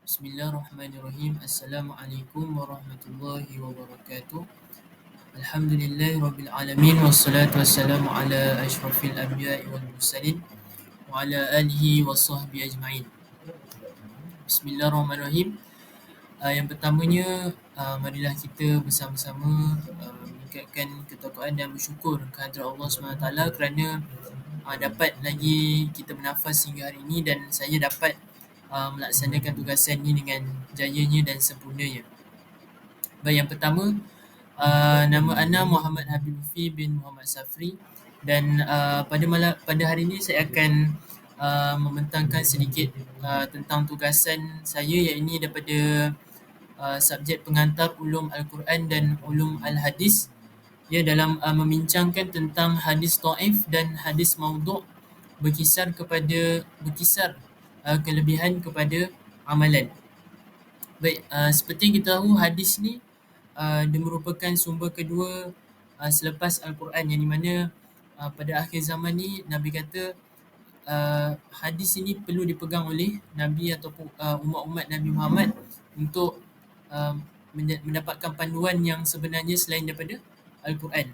Bismillahirrahmanirrahim. Assalamualaikum warahmatullahi wabarakatuh. Alhamdulillahirabbil alamin wassalatu wassalamu ala asyrafil anbiya'i wal mursalin wa ala alihi washabbihi ajmain. Bismillahirrahmanirrahim. Yang pertamanya, marilah kita bersama-sama meningkatkan ketakwaan dan bersyukur kehadrat Allah SWT kerana dapat lagi kita bernafas hingga hari ini dan saya dapat melaksanakan tugasan ini dengan jayanya dan sempurnanya. Baik, yang pertama, nama ana Muhammad Habib Lutfi bin Muhammad Safri dan pada hari ini saya akan membentangkan sedikit tentang tugasan saya, iaitu daripada subjek pengantar ulum Al-Quran dan ulum Al-Hadis, ia dalam membincangkan tentang hadis dhaif dan hadis maudhu' berkisar kelebihan kepada amalan. Baik, seperti yang kita tahu, hadis ni dia merupakan sumber kedua selepas Al-Quran, yang di mana pada akhir zaman ni Nabi kata hadis ini perlu dipegang oleh Nabi ataupun umat-umat Nabi Muhammad untuk mendapatkan panduan yang sebenarnya selain daripada Al-Quran.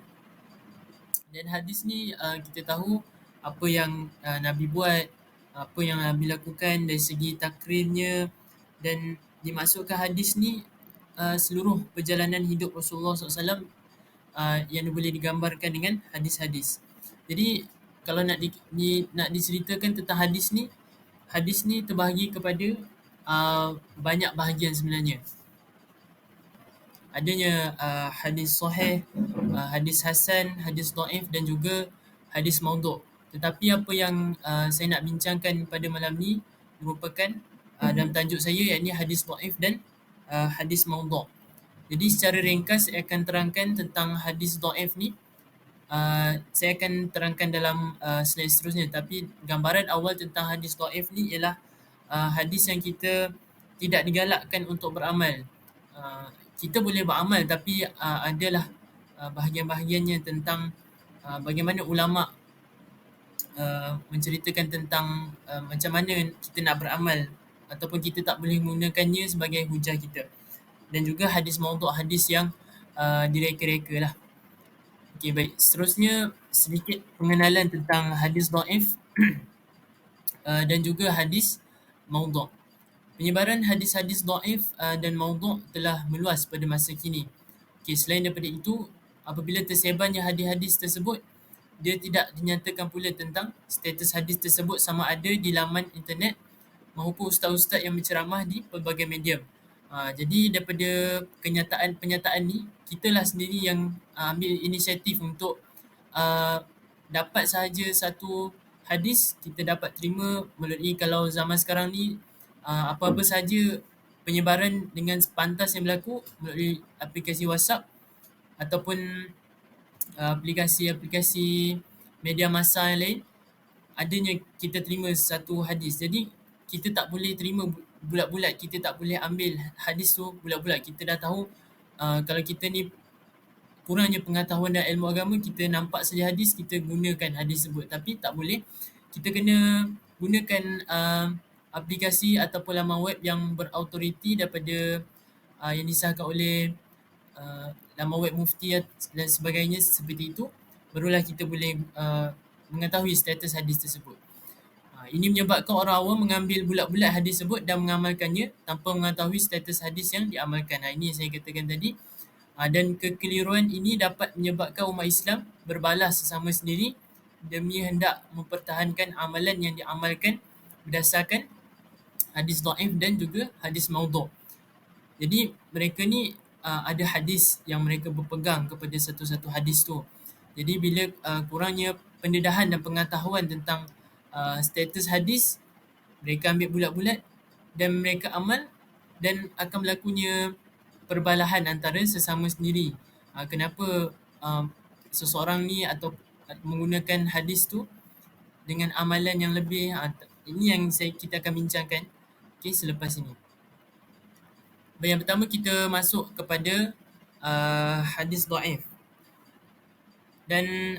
Dan hadis ni kita tahu apa yang Nabi buat, apa yang Nabi lakukan dari segi takrirnya, dan dimasukkan hadis ni seluruh perjalanan hidup Rasulullah SAW yang boleh digambarkan dengan hadis-hadis. Jadi kalau nak diceritakan tentang hadis ni terbahagi kepada banyak bahagian sebenarnya. Adanya hadis sahih, hadis hasan, hadis dhaif dan juga hadis maudhu'. Tetapi apa yang saya nak bincangkan pada malam ni merupakan dalam tajuk saya, iaitu hadis dhaif dan hadis maudhu'. Jadi secara ringkas saya akan terangkan tentang hadis dhaif ni. Saya akan terangkan dalam slide seterusnya, tapi gambaran awal tentang hadis dhaif ni ialah hadis yang kita tidak digalakkan untuk beramal. Kita boleh beramal, tapi adalah bahagian-bahagiannya tentang bagaimana ulama menceritakan tentang macam mana kita nak beramal, ataupun kita tak boleh menggunakannya sebagai hujah kita. Dan juga hadis maudhu', hadis yang direka-reka lah. Okey, baik. Seterusnya sedikit pengenalan tentang hadis dhaif dan juga hadis maudhu'. Penyebaran hadis-hadis dhaif dan maudhu' telah meluas pada masa kini. Okey, selain daripada itu, apabila tersebarnya hadis-hadis tersebut, dia tidak dinyatakan pula tentang status hadis tersebut sama ada di laman internet maupun ustaz-ustaz yang berceramah di pelbagai medium. Jadi daripada penyataan ni, kitalah sendiri yang ambil inisiatif untuk dapat sahaja satu hadis kita dapat terima melalui, kalau zaman sekarang ni apa-apa sahaja penyebaran dengan pantas yang berlaku melalui aplikasi WhatsApp ataupun aplikasi-aplikasi media massa yang lain, adanya kita terima satu hadis. Jadi kita tak boleh terima bulat-bulat, kita tak boleh ambil hadis tu bulat-bulat. Kita dah tahu kalau kita ni kurangnya pengetahuan dan ilmu agama, kita nampak saja hadis, kita gunakan hadis tersebut. Tapi tak boleh, kita kena gunakan aplikasi ataupun laman web yang berautoriti daripada yang disahkan oleh laman web mufti dan sebagainya seperti itu, barulah kita boleh mengetahui status hadis tersebut. Ini menyebabkan orang awam mengambil bulat-bulat hadis tersebut dan mengamalkannya tanpa mengetahui status hadis yang diamalkan. Ini yang saya katakan tadi. Dan kekeliruan ini dapat menyebabkan umat Islam berbalas sesama sendiri demi hendak mempertahankan amalan yang diamalkan berdasarkan hadis dhaif dan juga hadis maudhu'. Jadi mereka ni ada hadis yang mereka berpegang kepada satu-satu hadis tu. Jadi bila kurangnya pendedahan dan pengetahuan tentang status hadis, mereka ambil bulat-bulat dan mereka amal, dan akan berlakunya perbalahan antara sesama sendiri. Kenapa seseorang ni atau menggunakan hadis tu dengan amalan yang lebih. Ini yang kita akan bincangkan selepas ini. Yang pertama, kita masuk kepada hadis dhaif. Dan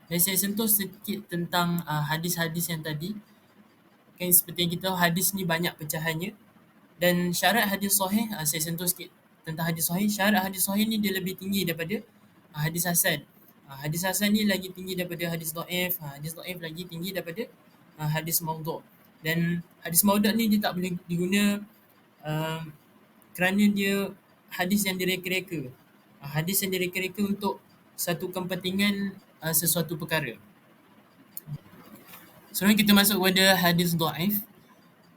saya sentuh sedikit tentang hadis-hadis yang tadi. kan seperti yang kita tahu hadis ni banyak pecahannya, dan syarat hadis sahih, saya sentuh sikit tentang hadis sahih. Syarat hadis sahih ni dia lebih tinggi daripada hadis hasan. Hadis hasan ni lagi tinggi daripada hadis dhaif, hadis dhaif lagi tinggi daripada hadis maudhu'. Dan hadis maudhu' ni dia tak boleh diguna uh, kerana dia hadis yang direka-reka. Hadis yang direka-reka untuk satu kepentingan sesuatu perkara. Sekarang kita masuk kepada hadis dhaif.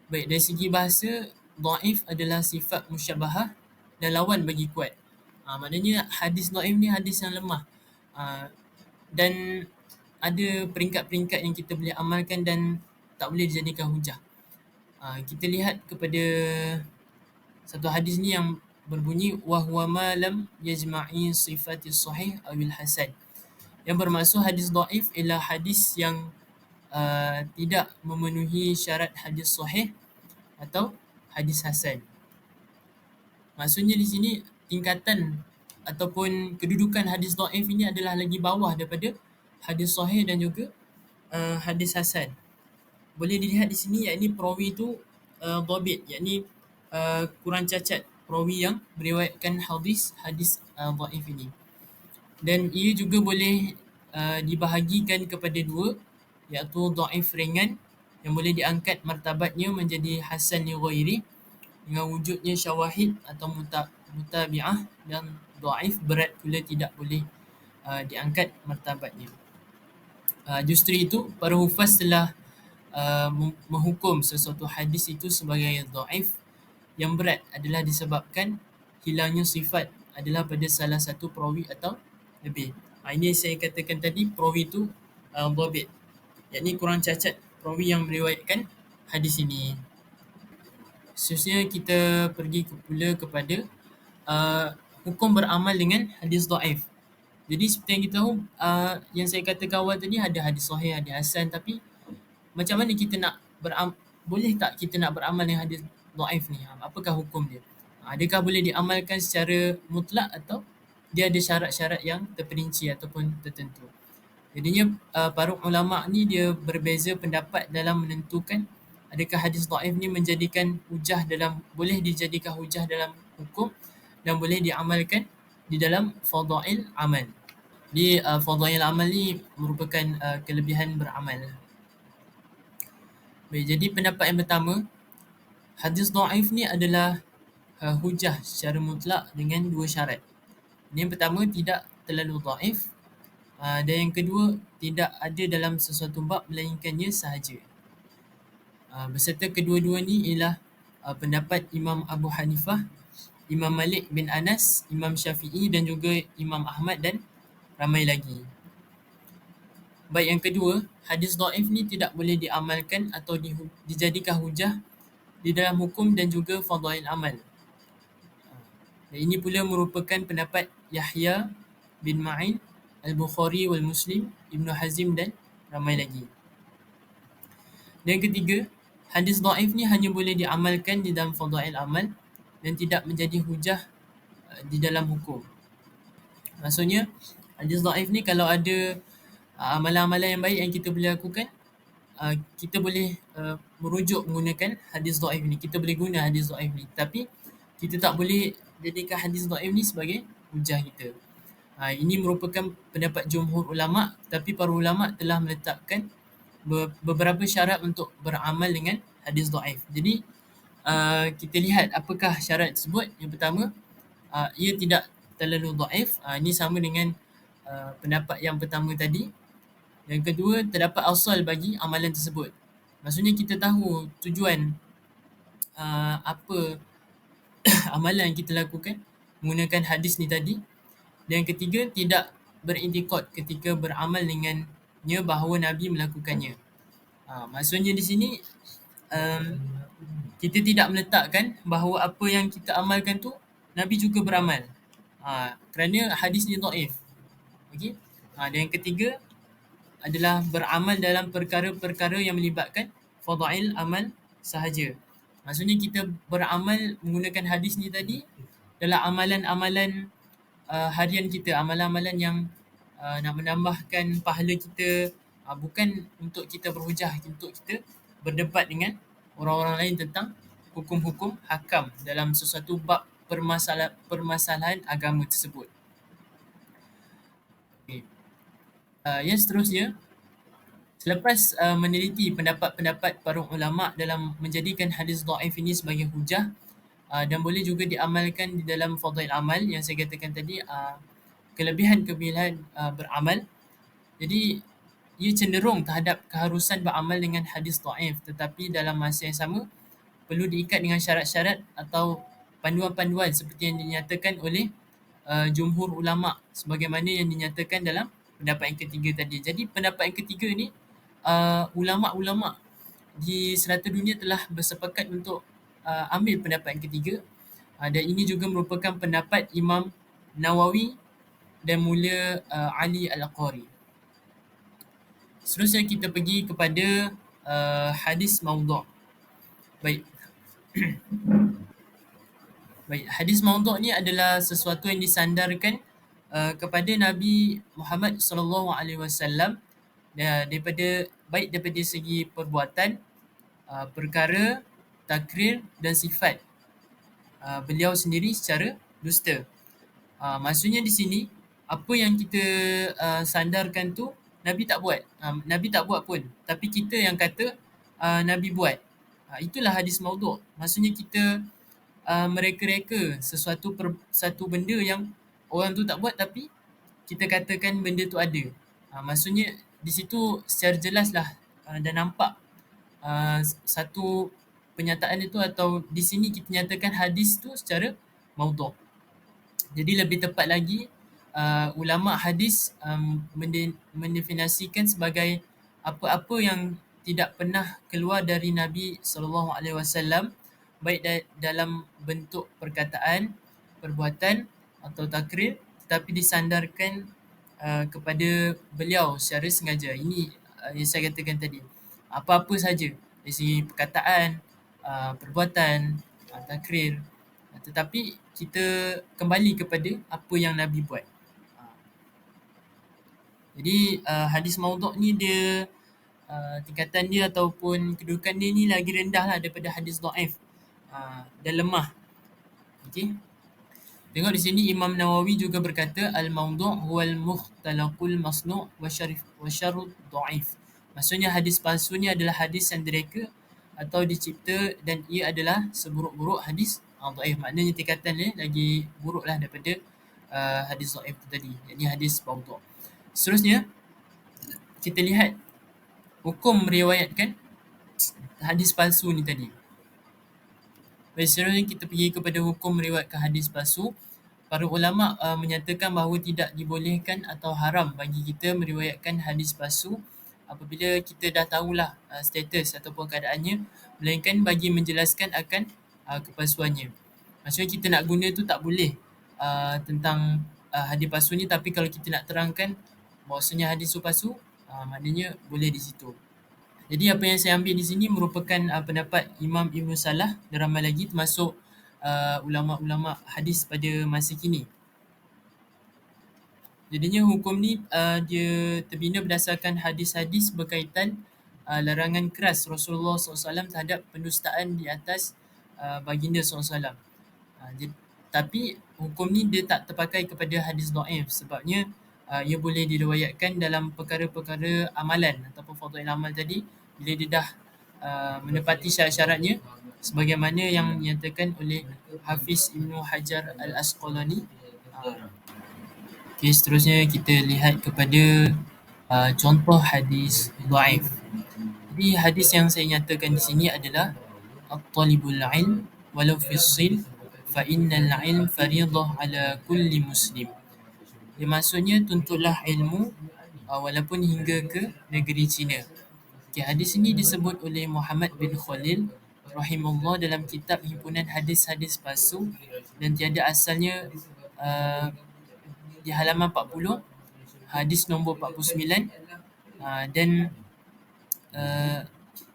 Baik, dari segi bahasa, dhaif adalah sifat musyabahah dan lawan bagi kuat. Maknanya hadis dhaif ni hadis yang lemah. Dan ada peringkat-peringkat yang kita boleh amalkan dan tak boleh dijadikan hujah. Kita lihat kepada satu hadis ni yang berbunyi wa huwa ma lam yajma'i sifatis sahih awil hasan. Yang bermaksud hadis dhaif ialah hadis yang tidak memenuhi syarat hadis sahih atau hadis hasan. Maksudnya di sini tingkatan ataupun kedudukan hadis dhaif ini adalah lagi bawah daripada hadis sahih dan juga hadis hasan. Boleh dilihat di sini yakni perawi itu dhabit, yakni kurang cacat perawi yang meriwayatkan hadis dhaif ini. Dan ia juga boleh dibahagikan kepada dua, iaitu dhaif ringan yang boleh diangkat martabatnya menjadi hasan li ghairi dengan wujudnya syawahid atau mutabi'ah, dan dhaif berat pula tidak boleh diangkat martabatnya. Justru itu para hufaz telah menghukum sesuatu hadis itu sebagai dhaif yang berat adalah disebabkan hilangnya sifat adalah pada salah satu perawi atau lebih. Ini saya katakan tadi, perawi itu dhabit, yakni kurang cacat perawi yang meriwayatkan hadis ini. Seterusnya kita pergi pula kepada hukum beramal dengan hadis dhaif. Jadi seperti yang kita tahu, yang saya katakan awal tadi, ada hadis sahih, hadis hasan, tapi macam mana kita nak boleh tak kita nak beramal dengan hadis dhaif ni? Apakah hukum dia? Adakah boleh diamalkan secara mutlak atau dia ada syarat-syarat yang terperinci ataupun tertentu? Jadinya para ulama ni dia berbeza pendapat dalam menentukan adakah hadis dhaif ni boleh dijadikan hujah dalam hukum dan boleh diamalkan di dalam fadail amal. Di fadail amal ni merupakan kelebihan beramal. Baik, jadi pendapat yang pertama, hadis dhaif ni adalah hujah secara mutlak dengan dua syarat. Yang pertama, tidak terlalu dhaif, dan yang kedua, tidak ada dalam sesuatu bab melainkannya sahaja. Beserta kedua-dua ni ialah pendapat Imam Abu Hanifah, Imam Malik bin Anas, Imam Syafi'i dan juga Imam Ahmad dan ramai lagi. Baik, yang kedua, hadis dhaif ni tidak boleh diamalkan atau dijadikan hujah di dalam hukum dan juga fadail amal. Dan ini pula merupakan pendapat Yahya bin Ma'in, Al-Bukhari wal Muslim, Ibn Hazim dan ramai lagi. Dan ketiga, hadis dhaif ni hanya boleh diamalkan di dalam fadail amal dan tidak menjadi hujah di dalam hukum. Maksudnya, hadis dhaif ni kalau ada amalan-amalan yang baik yang kita boleh lakukan, kita boleh merujuk menggunakan hadis dhaif ni. Kita boleh guna hadis dhaif ni, tapi kita tak boleh jadikan hadis dhaif ni sebagai hujah kita. Ini merupakan pendapat jumhur ulama', tapi para ulama' telah meletakkan beberapa syarat untuk beramal dengan hadis dhaif. Jadi kita lihat apakah syarat tersebut. Yang pertama, ia tidak terlalu dhaif. Ini sama dengan pendapat yang pertama tadi. Yang kedua, terdapat asal bagi amalan tersebut. Maksudnya kita tahu tujuan apa amalan yang kita lakukan menggunakan hadis ni tadi. Dan yang ketiga, tidak berintikad ketika beramal dengannya bahawa Nabi melakukannya. Maksudnya di sini kita tidak meletakkan bahawa apa yang kita amalkan tu Nabi juga beramal, kerana hadis ni dhaif. Okey. Dan yang ketiga adalah beramal dalam perkara-perkara yang melibatkan fadail amal sahaja. Maksudnya kita beramal menggunakan hadis ni tadi dalam amalan-amalan harian kita, amalan-amalan yang nak menambahkan pahala kita, bukan untuk kita berhujah, untuk kita berdebat dengan orang-orang lain tentang hukum-hukum hakam dalam sesuatu bab permasalahan agama tersebut. Okay. Yang seterusnya, selepas meneliti pendapat-pendapat para ulama dalam menjadikan hadis dhaif ini sebagai hujah dan boleh juga diamalkan di dalam fadail amal yang saya katakan tadi, kelebihan-kelebihan beramal. Jadi ia cenderung terhadap keharusan beramal dengan hadis dhaif, tetapi dalam masa yang sama perlu diikat dengan syarat-syarat atau panduan-panduan seperti yang dinyatakan oleh jumhur ulama sebagaimana yang dinyatakan dalam pendapat yang ketiga tadi. Jadi pendapat yang ketiga ni ulama-ulama di serata dunia telah bersepakat untuk ambil pendapat yang ketiga, dan ini juga merupakan pendapat Imam Nawawi dan Mulia Ali Al-Qari. Seterusnya kita pergi kepada hadis maudhu'. Baik. Baik, hadis maudhu' ni adalah sesuatu yang disandarkan kepada Nabi Muhammad sallallahu alaihi wasallam daripada segi perbuatan, perkara, takrir dan sifat beliau sendiri secara dusta. Maksudnya di sini apa yang kita sandarkan tu Nabi tak buat. Nabi tak buat pun, tapi kita yang kata Nabi buat. Itulah hadis maudhu'. Maksudnya kita mereka-reka satu benda yang orang tu tak buat tapi kita katakan benda tu ada. Maksudnya di situ secara jelaslah dan nampak satu penyataan itu, atau di sini kita nyatakan hadis tu secara maudhu'. Jadi lebih tepat lagi ulama hadis mendefinisikan sebagai apa-apa yang tidak pernah keluar dari Nabi sallallahu alaihi wasallam, baik dalam bentuk perkataan, perbuatan atau takrir, tetapi disandarkan kepada beliau secara sengaja. Ini yang saya katakan tadi. Apa-apa saja dari segi perkataan, perbuatan, takrir, tetapi kita kembali kepada apa yang Nabi buat. Jadi hadis maudhu' ni dia tingkatan dia ataupun kedudukan dia ni lagi rendah lah daripada hadis dhaif dan lemah. Okey. Tengok di sini Imam Nawawi juga berkata al-maudhu' huwal mukhtalaqul masnu' wa syarrud dhaif. Maksudnya hadis palsu ni adalah hadis yang direka atau dicipta dan ia adalah seburuk-buruk hadis dhaif. Maknanya tingkatan dia lagi buruklah daripada hadis dhaif tu tadi. Jadi hadis maudhu'. Seterusnya kita lihat hukum meriwayatkan hadis palsu ni tadi. Baik, seterusnya kita pergi kepada hukum meriwayatkan hadis palsu. Para ulama menyatakan bahawa tidak dibolehkan atau haram bagi kita meriwayatkan hadis palsu apabila kita dah tahulah status ataupun keadaannya, melainkan bagi menjelaskan akan kepalsuannya. Maksudnya kita nak guna tu tak boleh tentang hadis palsu ni, tapi kalau kita nak terangkan bahawasanya hadis tu palsu, maknanya boleh di situ. Jadi apa yang saya ambil di sini merupakan pendapat Imam Ibn Salah dan ramai lagi termasuk ulama-ulama hadis pada masa kini. Jadinya hukum ni dia terbina berdasarkan hadis-hadis berkaitan larangan keras Rasulullah SAW terhadap pendustaan di atas baginda SAW. Tapi hukum ni dia tak terpakai kepada hadis dhaif, sebabnya ia boleh diriwayatkan dalam perkara-perkara amalan ataupun fadail amal tadi bila dia dah menepati syarat-syaratnya sebagaimana yang dinyatakan oleh Hafiz Ibnu Hajar Al-Asqalani. Okay, seterusnya kita lihat kepada contoh hadis dhaif. Jadi hadis yang saya nyatakan di sini adalah at-talibul ilm walau fi as-silf fa innal ilm fariidah ala kulli muslim. Dia maksudnya tuntutlah ilmu walaupun hingga ke negeri China. Okay, hadis ini disebut oleh Muhammad bin Khalil rahimahullah dalam kitab himpunan hadis-hadis palsu dan tiada asalnya di halaman 40, hadis nombor 49, dan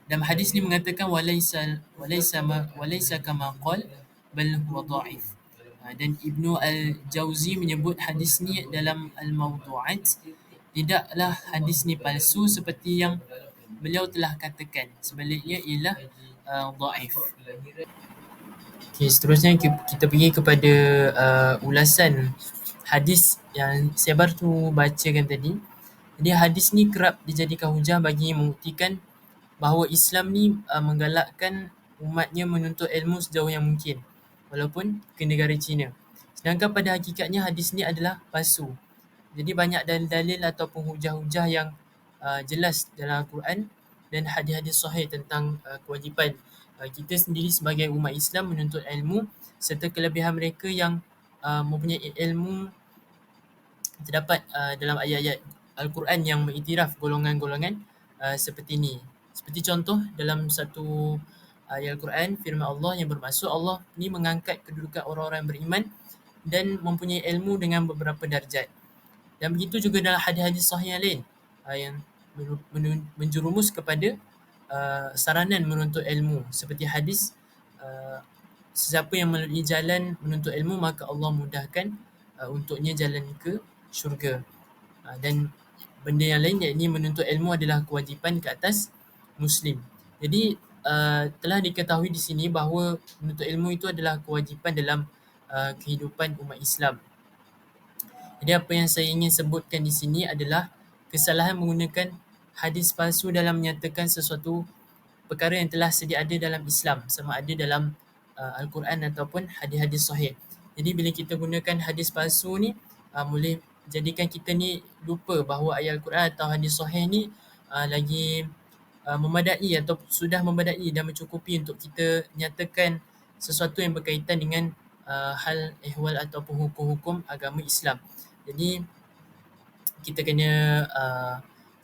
dalam hadis ni mengatakan walaysa kama qal bal huwa dhaif. Dan Ibnu Al-Jauzi menyebut hadis ni dalam Al-Mawdu'at, tidaklah hadis ni palsu seperti yang beliau telah katakan, sebaliknya ialah dhaif. Okay, seterusnya kita pergi kepada ulasan hadis yang saya baru bacakan tadi. Jadi hadis ni kerap dijadikan hujah bagi membuktikan bahawa Islam ni menggalakkan umatnya menuntut ilmu sejauh yang mungkin walaupun ke negara China. Sedangkan pada hakikatnya hadis ni adalah palsu. Jadi banyak dalil-dalil ataupun hujah-hujah yang jelas dalam Al-Quran dan hadis-hadis sahih tentang kewajipan kita sendiri sebagai umat Islam menuntut ilmu serta kelebihan mereka yang mempunyai ilmu terdapat dalam ayat-ayat Al-Quran yang mengiktiraf golongan-golongan seperti ini. Seperti contoh dalam satu ayat Al-Quran, firman Allah yang bermaksud Allah ni mengangkat kedudukan orang-orang yang beriman dan mempunyai ilmu dengan beberapa darjat. Dan begitu juga dalam hadis-hadis sahih yang lain yang menjerumus kepada saranan menuntut ilmu. Seperti hadis sesiapa yang melalui jalan menuntut ilmu maka Allah mudahkan untuknya jalan ke syurga. Dan benda yang lain yakni menuntut ilmu adalah kewajipan ke atas Muslim. Jadi telah diketahui di sini bahawa menuntut ilmu itu adalah kewajipan dalam kehidupan umat Islam. Jadi apa yang saya ingin sebutkan di sini adalah kesalahan menggunakan hadis palsu dalam menyatakan sesuatu perkara yang telah sedia ada dalam Islam, sama ada dalam Al-Quran ataupun hadis-hadis sahih. Jadi bila kita gunakan hadis palsu ni boleh jadikan kita ni lupa bahawa ayat Al-Quran atau hadis sahih ni lagi memadai atau sudah memadai dan mencukupi untuk kita nyatakan sesuatu yang berkaitan dengan hal ehwal ataupun hukum-hukum agama Islam. Jadi kita kena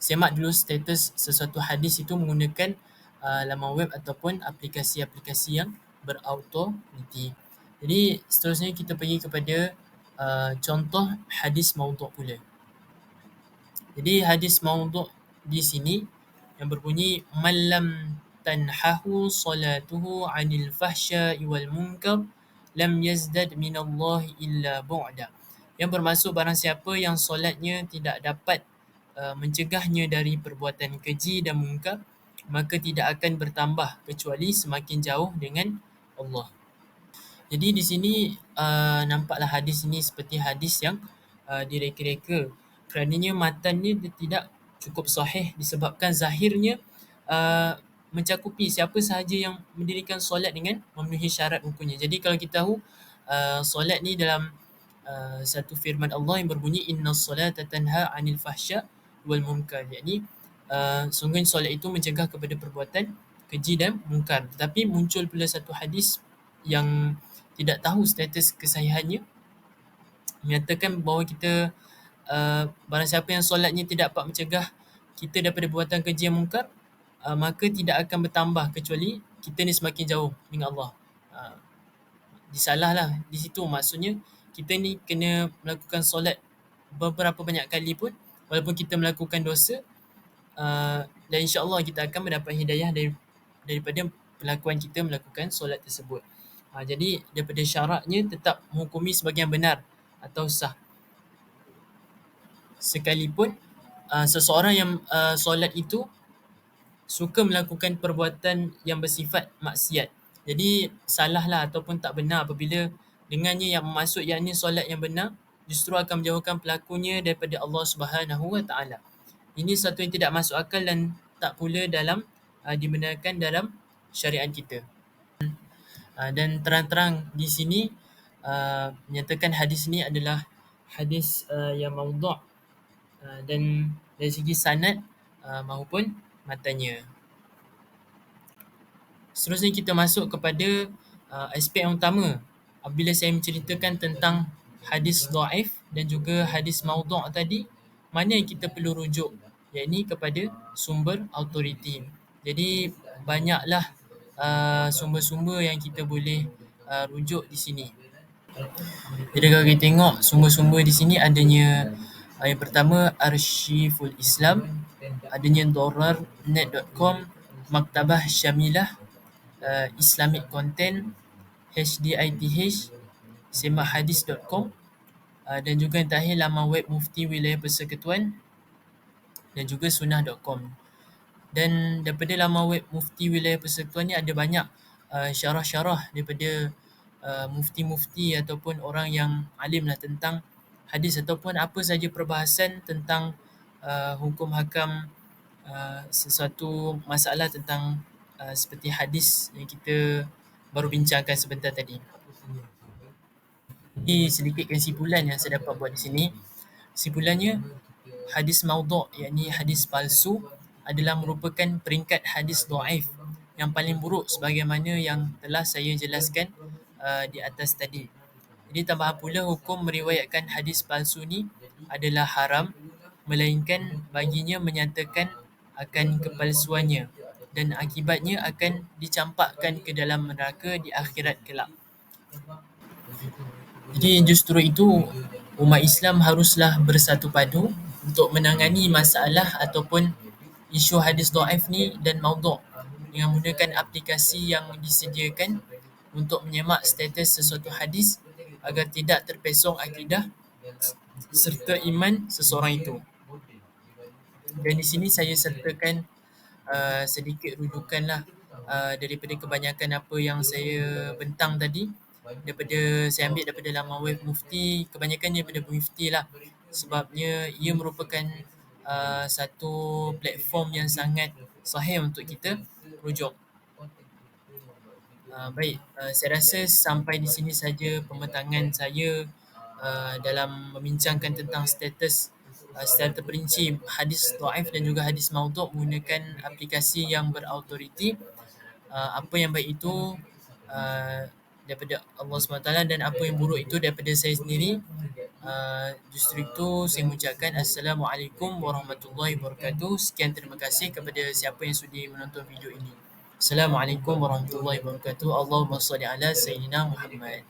semak dulu status sesuatu hadis itu menggunakan laman web ataupun aplikasi-aplikasi yang berautoriti. Jadi seterusnya kita pergi kepada contoh hadis maudhu' pula. Jadi hadis maudhu' di sini yang berbunyi man lam tanhahu salatuhu 'anil fahsya'i wal munkar lam yazdad minallahi illa bu'da. Yang bermaksud barang siapa yang solatnya tidak dapat mencegahnya dari perbuatan keji dan mungkar, maka tidak akan bertambah kecuali semakin jauh dengan Allah. Jadi di sini nampaklah hadis ini seperti hadis yang direka-reka. Kerananya matannya dia tidak cukup sahih disebabkan zahirnya mencakupi siapa sahaja yang mendirikan solat dengan memenuhi syarat rukunnya. Jadi kalau kita tahu solat ni dalam satu firman Allah yang berbunyi innas solata tanha 'anil fahsya wal munkar, yakni sungguh solat itu mencegah kepada perbuatan keji dan munkar. Tetapi muncul pula satu hadis yang tidak tahu status kesahihannya menyatakan bahawa kita barang siapa yang solatnya tidak dapat mencegah kita daripada perbuatan keji dan munkar, maka tidak akan bertambah kecuali kita ni semakin jauh dengan Allah. Disalahlah di situ, maksudnya kita ni kena melakukan solat beberapa banyak kali pun walaupun kita melakukan dosa, dan insya-Allah kita akan mendapat hidayah daripada pelakuan kita melakukan solat tersebut. Jadi daripada syaratnya tetap menghukumi sebagian benar atau sah. Sekalipun seseorang yang solat itu suka melakukan perbuatan yang bersifat maksiat. Jadi salahlah ataupun tak benar apabila dengannya yang maksud yakni solat yang benar justru akan menjauhkan pelakunya daripada Allah Subhanahu Wa Taala. Ini satu yang tidak masuk akal dan tak pula dalam dibenarkan dalam syariat kita. Dan terang-terang di sini menyatakan hadis ini adalah hadis yang maudhu' dan dari segi sanad maupun matanya. Seterusnya kita masuk kepada aspek yang utama apabila saya menceritakan tentang hadis dhaif dan juga hadis maudhu' tadi, mana yang kita perlu rujuk, yakni kepada sumber autoriti. Jadi banyaklah sumber-sumber yang kita boleh rujuk di sini. Jadi kalau kita tengok sumber-sumber di sini adanya yang pertama Arsyiful Islam, adanya dorarnet.com, Maktabah Syamilah, Islamic Content, HDITH, semahadis.com, dan juga yang terakhir laman web Mufti Wilayah Persekutuan dan juga sunnah.com. Dan daripada laman web Mufti Wilayah Persekutuan ni ada banyak syarah-syarah daripada mufti-mufti ataupun orang yang alim lah tentang hadis ataupun apa saja perbahasan tentang hukum hakam sesuatu masalah tentang seperti hadis yang kita baru bincangkan sebentar tadi. Jadi sedikit kesimpulan yang saya dapat buat di sini. Kesimpulannya, hadis maudhu' yakni hadis palsu adalah merupakan peringkat hadis dhaif yang paling buruk sebagaimana yang telah saya jelaskan di atas tadi. Jadi tambahan pula hukum meriwayatkan hadis palsu ni adalah haram melainkan baginya menyatakan akan kepalsuannya dan akibatnya akan dicampakkan ke dalam neraka di akhirat kelak. Jadi justru itu umat Islam haruslah bersatu padu untuk menangani masalah ataupun isu hadis dhaif ni dan maudhu' dengan menggunakan aplikasi yang disediakan untuk menyemak status sesuatu hadis agar tidak terpesong akidah serta iman seseorang itu. Dan di sini saya sertakan sedikit rujukanlah daripada kebanyakan apa yang saya bentang tadi, saya ambil daripada laman web Mufti, kebanyakan daripada Mufti lah, sebabnya ia merupakan satu platform yang sangat sahih untuk kita rujuk. Baik, saya rasa sampai di sini saja pembentangan saya dalam membincangkan tentang status secara terperinci hadis dhaif dan juga hadis maudhu' menggunakan aplikasi yang berautoriti. Apa yang baik itu daripada Allah SWT dan apa yang buruk itu daripada saya sendiri. Justru itu saya mengucapkan Assalamualaikum warahmatullahi wabarakatuh. Sekian, terima kasih kepada siapa yang sudi menonton video ini. Assalamualaikum warahmatullahi wabarakatuh. Allahumma salli ala Sayyidina Muhammad.